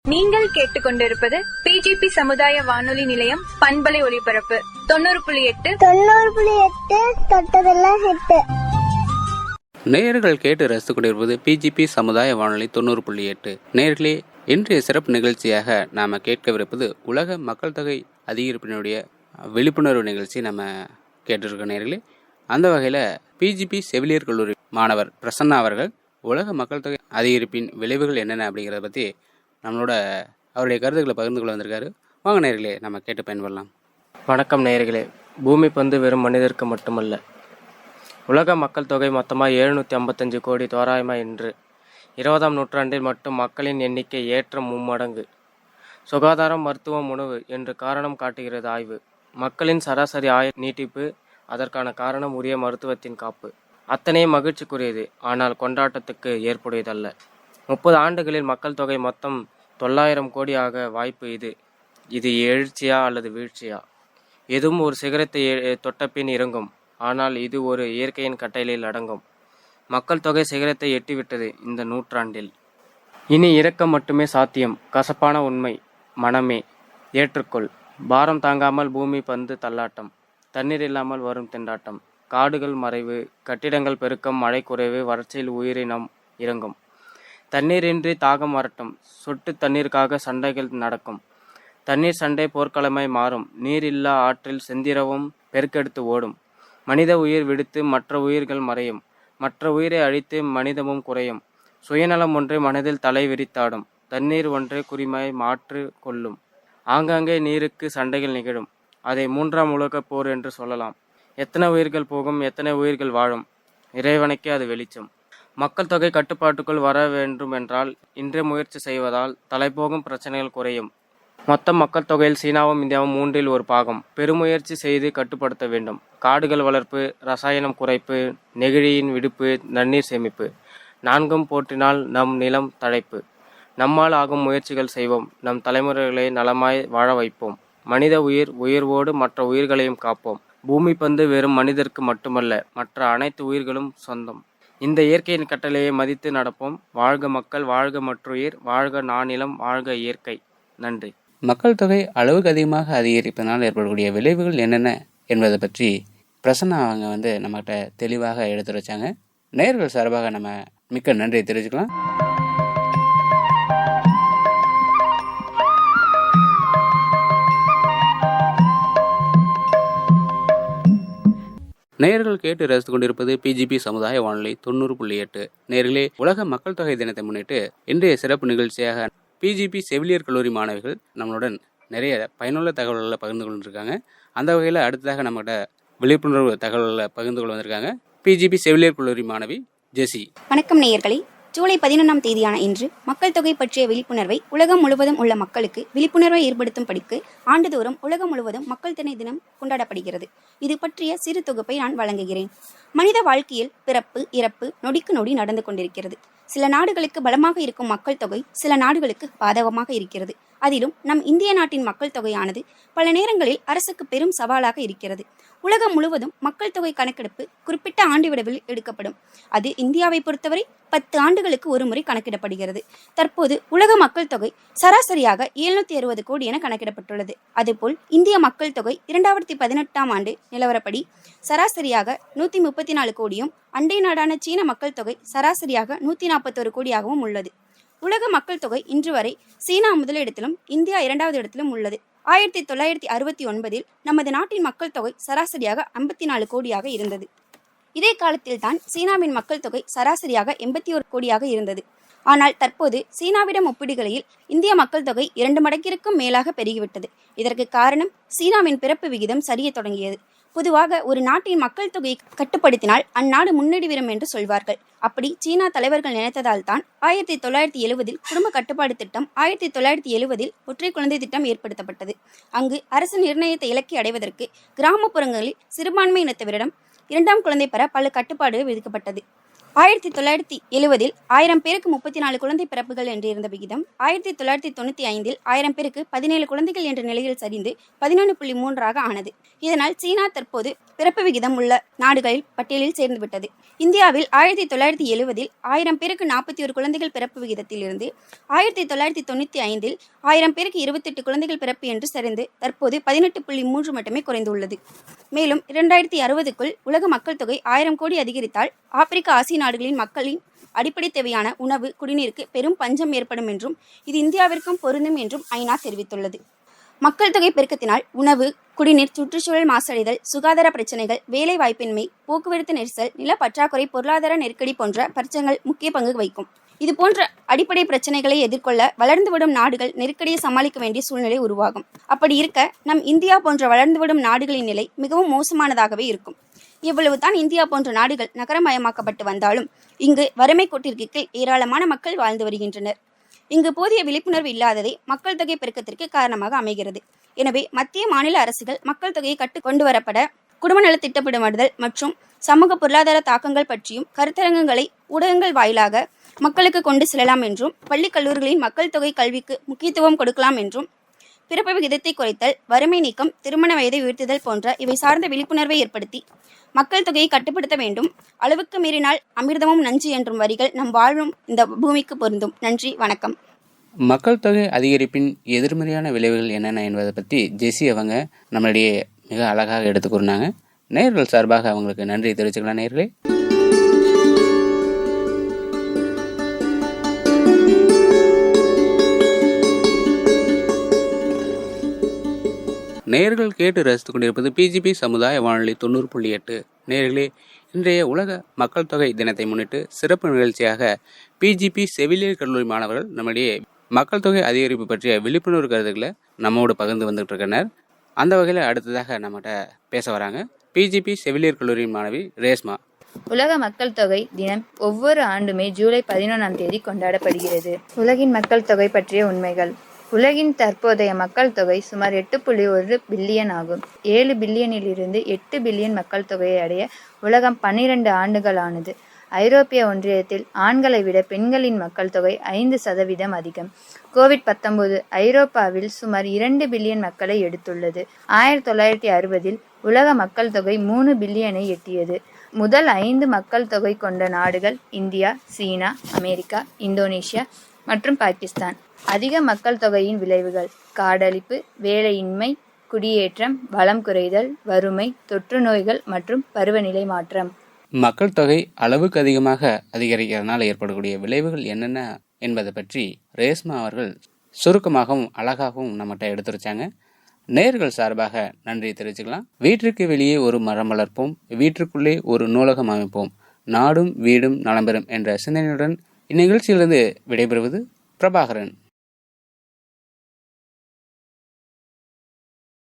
நீங்கள் கேட்டுக்கொண்டிருப்பது பிஜிபி சமுதாய வானொலி நிலையம் பண்பலை ஒலிபரப்பு 90.8 தொட்டதெல்லாம் ஹிட். நேயர்கள் கேட்டு ரசித்துக் கொண்டிருப்பது பிஜிபி சமுதாய வானொலி 90.8. நேயர்களே, இன்றைய சிறப்பு நிகழ்ச்சியாக நாம் கேட்கவிருப்பது உலக மக்கள் தொகை அதிகரிப்பினுடைய விழிப்புணர்வு நிகழ்ச்சி நம்ம கேட்டிருக்கோம் நேயர்களே. அந்த வகையில் பிஜிபி செவிலியர் கல்லூரி மாணவர் பிரசன்னா அவர்கள் உலக மக்கள் தொகை அதிகரிப்பின் விளைவுகள் என்னென்ன அப்படிங்கிறத பற்றி நம்மளோட அவருடைய கருத்துக்களை பகிர்ந்து கொள்ள வந்திருக்காரு. வாங்க நேயர்களே, நம்ம கேட்டு பயன்படலாம். வணக்கம் நேயர்களே. பூமி பந்து வெறும் மனிதருக்கு மட்டுமல்ல. உலக மக்கள் தொகை மொத்தமாக 755 கோடி தோராயமாக இன்று 20ஆம் நூற்றாண்டில் மட்டும் மக்களின் எண்ணிக்கை ஏற்ற மும்மடங்கு. சுகாதாரம், மருத்துவம், உணவு என்று காரணம் காட்டுகிறது ஆய்வு. மக்களின் சராசரி நீட்டிப்பு, அதற்கான காரணம் உரிய மருத்துவத்தின் காப்பு. அத்தனையும் மகிழ்ச்சிக்குரியது, ஆனால் கொண்டாட்டத்துக்கு ஏற்புடையதல்ல. 30 ஆண்டுகளில் மக்கள் தொகை மொத்தம் 900 கோடி ஆக வாய்ப்பு. இது எழுச்சியா அல்லது வீழ்ச்சியா? எதுவும் ஒரு சிகரத்தை தொட்டபின் இறங்கும். ஆனால் இது ஒரு இயற்கையின் கட்டளையில் அடங்கும். மக்கள் தொகை சிகரத்தை எட்டிவிட்டது இந்த நூற்றாண்டில். இனி இறக்கம் மட்டுமே சாத்தியம். கசப்பான உண்மை. மனமே ஏற்றுக்கொள். பாரம் தாங்காமல் பூமி பந்து தள்ளாட்டம். தண்ணீர் இல்லாமல் வரும் திண்டாட்டம். காடுகள் மறைவு, கட்டிடங்கள் பெருக்கம், மழை குறைவு, வறட்சியில் உயிரினம் இறங்கும். தண்ணீரின்றி தாகம் வரட்டும். சொட்டு தண்ணீருக்காக சண்டைகள் நடக்கும். தண்ணீர் சண்டை போர்க்களமாய் மாறும். நீர் இல்லா ஆற்றில் செந்திரவும் பெருக்கெடுத்து ஓடும். மனித உயிர் விடுத்து மற்ற உயிர்கள் மறையும். மற்ற உயிரை அழித்து மனிதமும் குறையும். சுயநலம் ஒன்றே மனதில் தலை விரித்தாடும். தண்ணீர் ஒன்றே குறிமாய் மாற்று கொள்ளும். ஆங்காங்கே நீருக்கு சண்டைகள் நிகழும். அதை 3ஆம் உலகப் போர் என்று சொல்லலாம். எத்தனை உயிர்கள் போகும், எத்தனை உயிர்கள் வாழும்? இறைவனுக்கே அது வெளிச்சம். மக்கள் தொகை கட்டுப்பாட்டுக்குள் வர வேண்டும் என்றால் இன்றே முயற்சி செய்வதால் தலைப்போகும் பிரச்சனைகள் குறையும். மொத்த மக்கள் தொகையில் சீனாவும் இந்தியாவும் 3இல் 1 பாகம். பெருமுயற்சி செய்து கட்டுப்படுத்த வேண்டும். காடுகள் வளர்ப்பு, ரசாயனம் குறைப்பு, நெகிழியின் விடுப்பு, நன்னீர் சேமிப்பு 4ம் போற்றினால் நம் நிலம் தழைப்பு. நம்மால் ஆகும் முயற்சிகள் செய்வோம். நம் தலைமுறைகளை நலமாய் வாழ வைப்போம். மனித உயிர்வோடு மற்ற உயிர்களையும் காப்போம். பூமி பந்து வெறும் மனிதருக்கு மட்டுமல்ல, மற்ற அனைத்து உயிர்களும் சொந்தம். இந்த இயற்கையின் கட்டளையை மதித்து நடப்போம். வாழ்க மக்கள், வாழ்க மற்றுயிர், வாழ்க நானிலம், வாழ்க இயற்கை. நன்றி. மக்கள் தொகை அளவுக்கு அதிகமாக அதிகரிப்பதனால் ஏற்படக்கூடிய விளைவுகள் என்னென்ன என்பதை பற்றி பிரசன்னா அவங்க நம்மகிட்ட தெளிவாக எடுத்து வச்சாங்க. நேயர்கள் சார்பாக நம்ம மிக்க நன்றியை தெரிவிச்சுக்கலாம். நேயர்கள் கேட்டு ரசித்துக் கொண்டிருப்பது பிஜிபி சமுதாய வானொலி 90.8. நேயர்களே, உலக மக்கள் தொகை தினத்தை முன்னிட்டு இன்றைய சிறப்பு நிகழ்ச்சியாக பிஜிபி செவிலியர் கல்லூரி மாணவிகள் நம்மளுடன் நிறைய பயனுள்ள தகவல்களை பகிர்ந்து கொண்டிருக்காங்க. அந்த வகையில் அடுத்ததாக நம்மகிட்ட விழிப்புணர்வு தகவல்களை பகிர்ந்து கொள்ள வந்திருக்காங்க பிஜிபி செவிலியர் கல்லூரி மாணவி ஜெசி. வணக்கம் நேயர்களே. ஜூலை 11ஆம் தேதியான இன்று மக்கள் தொகை பற்றிய விழிப்புணர்வை உலகம் முழுவதும் உள்ள மக்களுக்கு விழிப்புணர்வை ஏற்படுத்தும் படிக்கு ஆண்டுதோறும் உலகம் முழுவதும் மக்கள் தொகை தினம் கொண்டாடப்படுகிறது. இது பற்றிய சிறு தொகுப்பை நான் வழங்குகிறேன். மனித வாழ்க்கையில் பிறப்பு, இறப்பு நொடிக்கு நொடி நடந்து கொண்டிருக்கிறது. சில நாடுகளுக்கு பலமாக இருக்கும் மக்கள் தொகை சில நாடுகளுக்கு பாதகமாக இருக்கிறது. அதிலும் நம் இந்திய நாட்டின் மக்கள் தொகையானது பல நேரங்களில் அரசுக்கு பெரும் சவாலாக இருக்கிறது. உலகம் முழுவதும் மக்கள் தொகை கணக்கெடுப்பு குறிப்பிட்ட ஆண்டு விடவில் எடுக்கப்படும். அது இந்தியாவை பொறுத்தவரை 10 ஆண்டுகளுக்கு ஒரு முறை கணக்கிடப்படுகிறது. தற்போது உலக மக்கள் தொகை சராசரியாக 760 கோடி என கணக்கிடப்பட்டுள்ளது. அதுபோல் இந்திய மக்கள் தொகை 2018ஆம் ஆண்டு நிலவரப்படி சராசரியாக 134 கோடியும், அண்டை நாடான சீன மக்கள் தொகை சராசரியாக 141 கோடியாகவும் உள்ளது. உலக மக்கள் தொகை இன்று வரை சீனா முதலிடத்திலும் இந்தியா 2வது இடத்திலும் உள்ளது. 1969இல் நமது நாட்டின் மக்கள் தொகை சராசரியாக 54 கோடியாக இருந்தது. இதே காலத்தில் தான் சீனாவின் மக்கள் தொகை சராசரியாக 81 கோடியாக இருந்தது. ஆனால் தற்போது சீனாவிடம் ஒப்பிடுகையில் இந்திய மக்கள் தொகை 2 மடங்கிற்கும் மேலாக பெருகிவிட்டது. இதற்கு காரணம் சீனாவின் பிறப்பு விகிதம் சரிய தொடங்கியது. பொதுவாக ஒரு நாட்டின் மக்கள் தொகையை கட்டுப்படுத்தினால் அந்நாடு முன்னேறி வரும் என்று சொல்வார்கள். அப்படி சீனா தலைவர்கள் நினைத்ததால் தான் 1970இல் குடும்ப கட்டுப்பாடு திட்டம், 1970இல் ஒற்றை குழந்தை திட்டம் ஏற்படுத்தப்பட்டது. அங்கு அரசு நிர்ணயித்த இலக்கை அடைவதற்கு கிராமப்புறங்களில் சிறுபான்மை இனத்தவரிடம் 2ஆம் குழந்தை பெற பல கட்டுப்பாடுகள் விதிக்கப்பட்டது. 1970 1000 பேருக்கு 34 குழந்தை பிறப்புகள் என்று இருந்த விகிதம் 1995 1000 பேருக்கு 17 குழந்தைகள் என்ற நிலையில் சரிந்து 11.3 ஆனது. இதனால் சீனா தற்போது பிறப்பு விகிதம் உள்ள நாடுகளில் பட்டியலில் சேர்ந்துவிட்டது. இந்தியாவில் 1970 1000 பேருக்கு 41 குழந்தைகள் பிறப்பு விகிதத்தில் இருந்து 1995 1000 பேருக்கு 28 குழந்தைகள் பிறப்பு என்று சரிந்து தற்போது 18.3 மட்டுமே குறைந்துள்ளது. மேலும் 2060க்குள் உலக மக்கள் தொகை 1000 கோடி அதிகரித்தால் ஆப்பிரிக்க ஆசிய நாடுகளின் மக்களின் அடிப்படை தேவையான உணவு குடிநீருக்கு பெரும் பஞ்சம் ஏற்படும் என்றும் இது இந்தியாவிற்கும் பொருந்தும் என்றும் ஐநா தெரிவித்துள்ளது. மக்கள் தொகை பெருக்கத்தினால் உணவு, குடிநீர், சுற்றுச்சூழல் மாசடைதல், சுகாதார பிரச்சனைகள், வேலை வாய்ப்பின்மை, போக்குவரத்து நெரிசல், நில பற்றாக்குறை, பொருளாதார நெருக்கடி போன்ற பிரச்சனைகள் முக்கிய பங்கு வகிக்கும். இது போன்ற அடிப்படை பிரச்சனைகளை எதிர்கொள்ள வளர்ந்துவிடும் நாடுகள் நெருக்கடியை சமாளிக்க வேண்டிய சூழ்நிலை உருவாகும். அப்படி இருக்க நம் இந்தியா போன்ற வளர்ந்துவிடும் நாடுகளின் நிலை மிகவும் மோசமானதாகவே இருக்கும். இவ்வளவுதான் இந்தியா போன்ற நாடுகள் நகரமயமாக்கப்பட்டு வந்தாலும் இங்கு வறுமை கோட்டிற்கு கீழ் ஏராளமான மக்கள் வாழ்ந்து வருகின்றனர். இங்கு போதிய விழிப்புணர்வு இல்லாததே மக்கள் தொகை பெருக்கத்திற்கு காரணமாக அமைகிறது. எனவே மத்திய மாநில அரசுகள் மக்கள் தொகையை கொண்டு வரப்பட குடும்ப நல திட்டமிடுதல் மற்றும் சமூக பொருளாதார தாக்கங்கள் பற்றியும் கருத்தரங்குகளை ஊடகங்கள் வாயிலாக மக்களுக்கு கொண்டு செல்லலாம் என்றும், பள்ளி கல்லூரிகளின் மக்கள் தொகை கல்விக்கு முக்கியத்துவம் கொடுக்கலாம் என்றும், பிறப்பு விகிதத்தை குறைத்தல், வறுமை நீக்கம், திருமண வயதை உயர்த்துதல் போன்ற இவை சார்ந்த விழிப்புணர்வை ஏற்படுத்தி மக்கள் தொகையை கட்டுப்படுத்த வேண்டும். அளவுக்கு மீறினால் அமிர்தமும் நஞ்சு என்றும் வரிகள் நம் வாழும் இந்த பூமிக்கு பொருந்தும். நன்றி, வணக்கம். மக்கள் தொகை அதிகரிப்பின் எதிர்மறையான விளைவுகள் என்னென்ன என்பதை பற்றி ஜெசி அவங்க நம்மளிடையே மிக அழகாக எடுத்து கூறினாங்க. நேயர்கள் சார்பாக அவங்களுக்கு நன்றி தெரிவிச்சுக்கலாம். நேயர்களே, நேயர்கள் கேட்டு ரசித்துக் கொண்டிருப்பது பிஜிபி சமுதாய வானொலி 90.8. நேயர்களே, இன்றைய உலக மக்கள் தொகை தினத்தை முன்னிட்டு சிறப்பு நிகழ்ச்சியாக பிஜிபி செவிலியர் கல்லூரி மாணவர்கள் நம்முடைய மக்கள் தொகை அதிகரிப்பு பற்றிய விழிப்புணர்வு கருத்துக்களை நம்மோடு பகிர்ந்து வந்துட்டு இருக்கனர். அந்த வகையில் அடுத்ததாக நம்மகிட்ட பேச வராங்க பிஜிபி செவிலியர் கல்லூரியின் மாணவி ரேஸ்மா. உலக மக்கள் தொகை தினம் ஒவ்வொரு ஆண்டுமே ஜூலை 11 கொண்டாடப்படுகிறது. உலகின் மக்கள் தொகை பற்றிய உண்மைகள். உலகின் தற்போதைய மக்கள் தொகை சுமார் 8.1 பில்லியன் ஆகும். 7 பில்லியனிலிருந்து 8 பில்லியன் மக்கள் தொகையை அடைய உலகம் 12 ஆண்டுகள் ஆனது. ஐரோப்பிய ஒன்றியத்தில் ஆண்களை விட பெண்களின் மக்கள் தொகை 5% அதிகம். கோவிட்-19 ஐரோப்பாவில் சுமார் 2 பில்லியன் மக்களை எடுத்துள்ளது. 1960 உலக மக்கள் தொகை 3 பில்லியனை எட்டியது. முதல் 5 மக்கள் தொகை கொண்ட நாடுகள் இந்தியா, சீனா, அமெரிக்கா, இந்தோனேஷியா மற்றும் பாகிஸ்தான். அதிக மக்கள் தொகையின் விளைவுகள்: காடழிப்பு, வேலையின்மை, குடியேற்றம், வளம் குறைதல், வறுமை, தொற்று நோய்கள் மற்றும் பருவநிலை மாற்றம். மக்கள் தொகை அளவுக்கு அதிகமாக அதிகரிக்கிறதுனால ஏற்படக்கூடிய விளைவுகள் என்னென்ன என்பதை பற்றி ரேஸ்மா அவர்கள் சுருக்கமாகவும் அழகாகவும் நம்மகிட்ட எடுத்துரைச்சாங்க. நேயர்கள் சார்பாக நன்றி தெரிவிச்சுக்கலாம். வீட்டிற்கு வெளியே ஒரு மரம் வளர்ப்போம், வீட்டிற்குள்ளே ஒரு நூலகம் அமைப்போம், நாடும் வீடும் நலம் பெறும் என்ற சிந்தனையுடன் இந்நிகழ்ச்சியிலிருந்து விடைபெறுவது பிரபாகரன்.